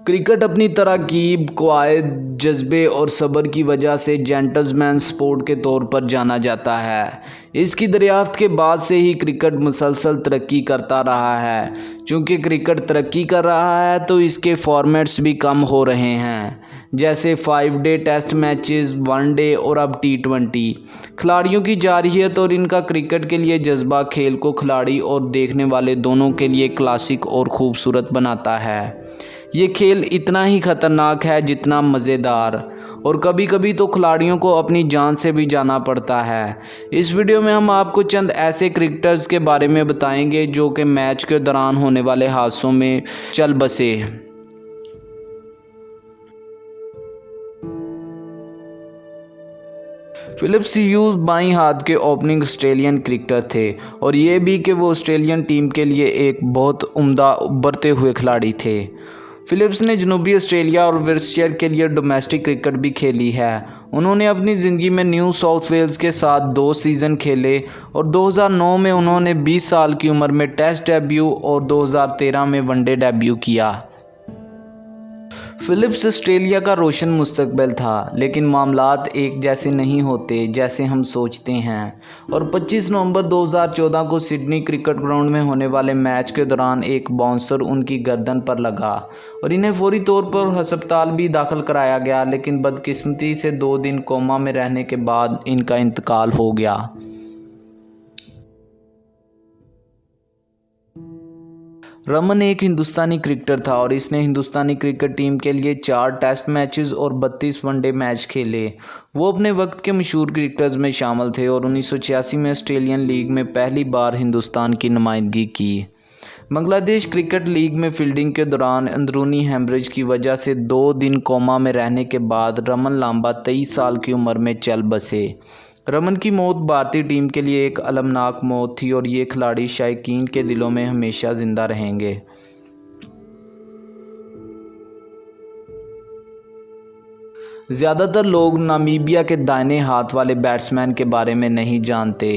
Cricket अपनी तरकीब, कवायद, जज्बे और सब्र की वजह से जेंटलमैन स्पोर्ट के तौर पर जाना जाता है। इसकी दरियाफ्त के बाद से ही क्रिकेट मुसलसल तरक्की करता रहा है। चूँकि क्रिकेट तरक्की कर रहा है तो इसके फॉर्मेट्स भी कम हो रहे हैं, जैसे 5 डे टेस्ट मैचेस, 1 डे और अब T20। खिलाड़ियों की जारहियत और इनका क्रिकेट के लिए जज्बा खेल को खिलाड़ी और देखने वाले दोनों के लिए क्लासिक और खूबसूरत बनाता है। ये खेल इतना ही ख़तरनाक है जितना मज़ेदार, और कभी कभी तो खिलाड़ियों को अपनी जान से भी जाना पड़ता है। इस वीडियो में हम आपको चंद ऐसे क्रिकेटर्स के बारे में बताएंगे जो कि मैच के दौरान होने वाले हादसों में चल बसे। फिलिप्स ह्यूज बाईं हाथ के ओपनिंग ऑस्ट्रेलियन क्रिकेटर थे, और ये भी कि वो ऑस्ट्रेलियन टीम के लिए एक बहुत उम्दा उभरते हुए खिलाड़ी थे। फिलिप्स ने जनूबी ऑस्ट्रेलिया और वर्सेस्टायर के लिए डोमेस्टिक क्रिकेट भी खेली है। उन्होंने अपनी ज़िंदगी में न्यू साउथ वेल्स के साथ 2 सीज़न खेले और 2009 में उन्होंने 20 साल की उम्र में टेस्ट डेब्यू और 2013 में वनडे डेब्यू किया। फिलिप्स ऑस्ट्रेलिया का रोशन मुस्तकबिल था, लेकिन मामलात एक जैसे नहीं होते जैसे हम सोचते हैं, और 25 नवंबर 2014 को सिडनी क्रिकेट ग्राउंड में होने वाले मैच के दौरान एक बाउंसर उनकी गर्दन पर लगा और इन्हें फौरी तौर पर अस्पताल भी दाखिल कराया गया, लेकिन बदकिस्मती से 2 दिन कोमा में रहने के बाद इनका इंतकाल हो गया। रमन एक हिंदुस्तानी क्रिकेटर था और इसने हिंदुस्तानी क्रिकेट टीम के लिए 4 टेस्ट मैचेस और 32 वनडे मैच खेले। वो अपने वक्त के मशहूर क्रिकेटर्स में शामिल थे और 1986 में ऑस्ट्रेलियन लीग में पहली बार हिंदुस्तान की नुमाइंदगी की। बांग्लादेश क्रिकेट लीग में फील्डिंग के दौरान अंदरूनी हेमरेज की वजह से 2 दिन कोमा में रहने के बाद रमन लांबा 23 साल की उम्र में चल बसे। रमन की मौत भारतीय टीम के लिए एक अलमनाक मौत थी और ये खिलाड़ी शायकीन के दिलों में हमेशा जिंदा रहेंगे। ज़्यादातर लोग नामीबिया के दाहिने हाथ वाले बैट्समैन के बारे में नहीं जानते।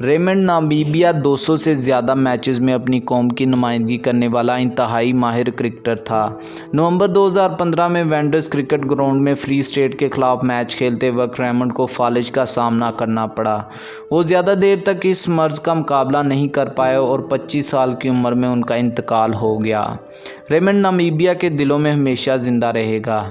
रेमंड नामीबिया 200 से ज़्यादा मैचेस में अपनी कौम की नुमाइंदगी करने वाला इंतहाई माहिर क्रिकेटर था। नवंबर 2015 में वेंडर्स क्रिकेट ग्राउंड में फ्री स्टेट के खिलाफ मैच खेलते वक्त रेमंड को फालिज का सामना करना पड़ा। वो ज़्यादा देर तक इस मर्ज़ का मुकाबला नहीं कर पाए और 25 साल की उम्र में उनका इंतकाल हो गया। रेमंड नामीबिया के दिलों में हमेशा ज़िंदा रहेगा।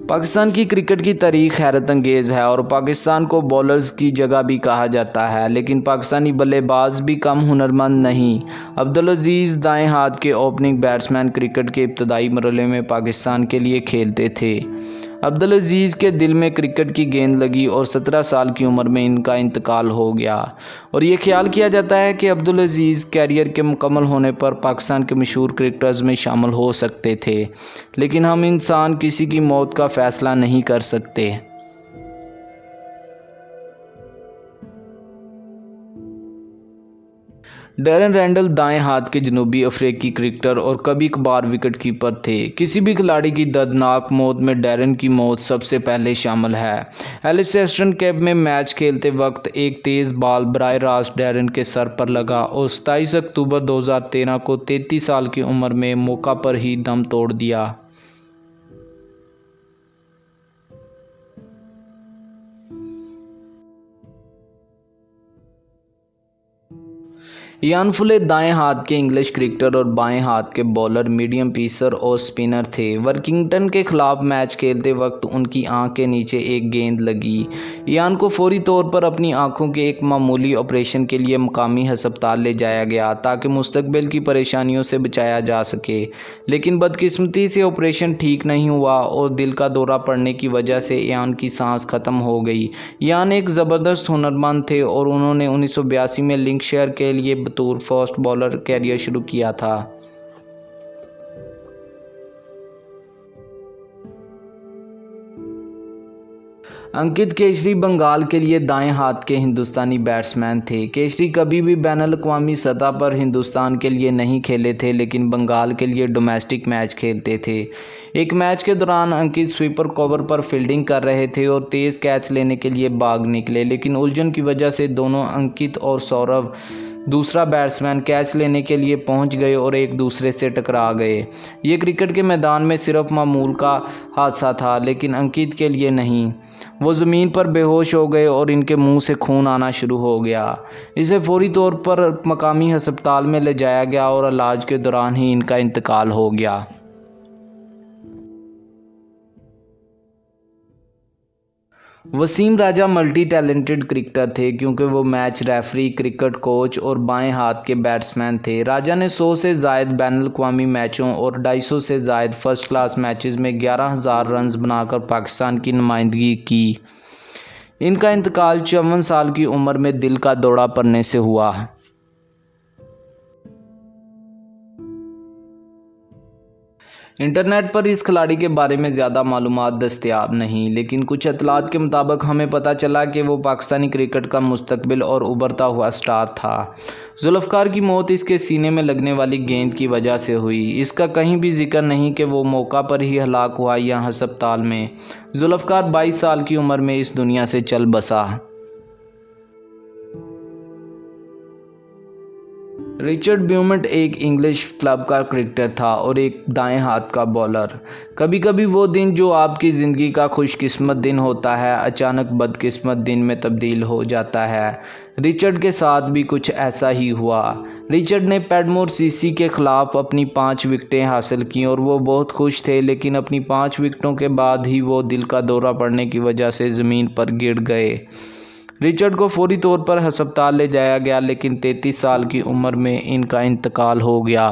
पाकिस्तान की क्रिकेट की तारीख हैरत अंगेज़ है और पाकिस्तान को बॉलर्स की जगह भी कहा जाता है, लेकिन पाकिस्तानी बल्लेबाज भी कम हुनरमंद नहीं। अब्दुल अजीज़ दाएं हाथ के ओपनिंग बैट्समैन क्रिकेट के इब्तदाई मरहले में पाकिस्तान के लिए खेलते थे। अब्दुल अजीज़ के दिल में क्रिकेट की गेंद लगी और 17 साल की उम्र में इनका इंतकाल हो गया, और ये ख्याल किया जाता है कि अब्दुल अजीज़ कैरियर के मुकम्मल होने पर पाकिस्तान के मशहूर क्रिकेटर्स में शामिल हो सकते थे, लेकिन हम इंसान किसी की मौत का फ़ैसला नहीं कर सकते। डैरेन रैंडल दाएं हाथ के जनूबी अफ्रीकी क्रिकेटर और कभी कभार विकेट कीपर थे। किसी भी खिलाड़ी की दर्दनाक मौत में डैरेन की मौत सबसे पहले शामिल है। एलिस वेस्टर्न कैप में मैच खेलते वक्त एक तेज़ बॉल बराह रास्त डैरेन के सर पर लगा और 27 अक्टूबर 2013 को 33 साल की उम्र में मौका पर ही दम तोड़ दिया। इयान फुले दाएं हाथ के इंग्लिश क्रिकेटर और बाएं हाथ के बॉलर, मीडियम पेसर और स्पिनर थे। वर्किंगटन के खिलाफ मैच खेलते वक्त उनकी आंख के नीचे एक गेंद लगी। इयान को फौरी तौर पर अपनी आंखों के एक मामूली ऑपरेशन के लिए मकामी अस्पताल ले जाया गया ताकि मुस्तकबिल की परेशानियों से बचाया जा सके, लेकिन बदकिस्मती से ऑपरेशन ठीक नहीं हुआ और दिल का दौरा पड़ने की वजह से इयान की सांस ख़त्म हो गई। इयान एक ज़बरदस्त हुनरमंद थे और उन्होंने 1982 में लिंकशायर के लिए बतौर फास्ट बॉलर कैरियर शुरू किया था। अंकित केसरी बंगाल के लिए दाएं हाथ के हिंदुस्तानी बैट्समैन थे। केसरी कभी भी बैनुल-अक़वामी सतह पर हिंदुस्तान के लिए नहीं खेले थे, लेकिन बंगाल के लिए डोमेस्टिक मैच खेलते थे। एक मैच के दौरान अंकित स्वीपर कवर पर फील्डिंग कर रहे थे और तेज़ कैच लेने के लिए भाग निकले, लेकिन उलझन की वजह से दोनों अंकित और सौरभ दूसरा बैट्समैन कैच लेने के लिए पहुंच गए और एक दूसरे से टकरा गए। ये क्रिकेट के मैदान में सिर्फ मामूल का हादसा था, लेकिन अंकित के लिए नहीं। वो ज़मीन पर बेहोश हो गए और इनके मुंह से खून आना शुरू हो गया। इसे फौरी तौर पर मकामी अस्पताल में ले जाया गया और इलाज के दौरान ही इनका इंतकाल हो गया। वसीम राजा मल्टी टैलेंटेड क्रिकेटर थे, क्योंकि वो मैच रेफरी, क्रिकेट कोच और बाएं हाथ के बैट्समैन थे। राजा ने 100 से ज़ायद बैनुल-अक़वामी मैचों और 250 से ज़ायद फर्स्ट क्लास मैचेस में 11,000 रन्स बनाकर पाकिस्तान की नुमाइंदगी की। इनका इंतकाल 54 साल की उम्र में दिल का दौरा पड़ने से हुआ। इंटरनेट पर इस खिलाड़ी के बारे में ज़्यादा मालूमात दस्तयाब नहीं, लेकिन कुछ इत्तलात के मुताबिक हमें पता चला कि वो पाकिस्तानी क्रिकेट का मुस्तकबिल और उभरता हुआ स्टार था। जुल्फ़कार की मौत इसके सीने में लगने वाली गेंद की वजह से हुई। इसका कहीं भी जिक्र नहीं कि वो मौका पर ही हलाक हुआ या अस्पताल में। जुल्फ़कार 22 साल की उम्र में इस दुनिया से चल बसा। रिचर्ड ब्यूमंट एक इंग्लिश क्लब का क्रिकेटर था और एक दाएं हाथ का बॉलर। कभी कभी वो दिन जो आपकी ज़िंदगी का खुशकिस्मत दिन होता है, अचानक बदकिस्मत दिन में तब्दील हो जाता है। रिचर्ड के साथ भी कुछ ऐसा ही हुआ। रिचर्ड ने पैडमोर सीसी के ख़िलाफ़ अपनी 5 विकेटें हासिल की और वो बहुत खुश थे, लेकिन अपनी 5 विकेटों के बाद ही वो दिल का दौरा पड़ने की वजह से ज़मीन पर गिर गए। रिचर्ड को फौरी तौर पर अस्पताल ले जाया गया, लेकिन 33 साल की उम्र में इनका इंतकाल हो गया।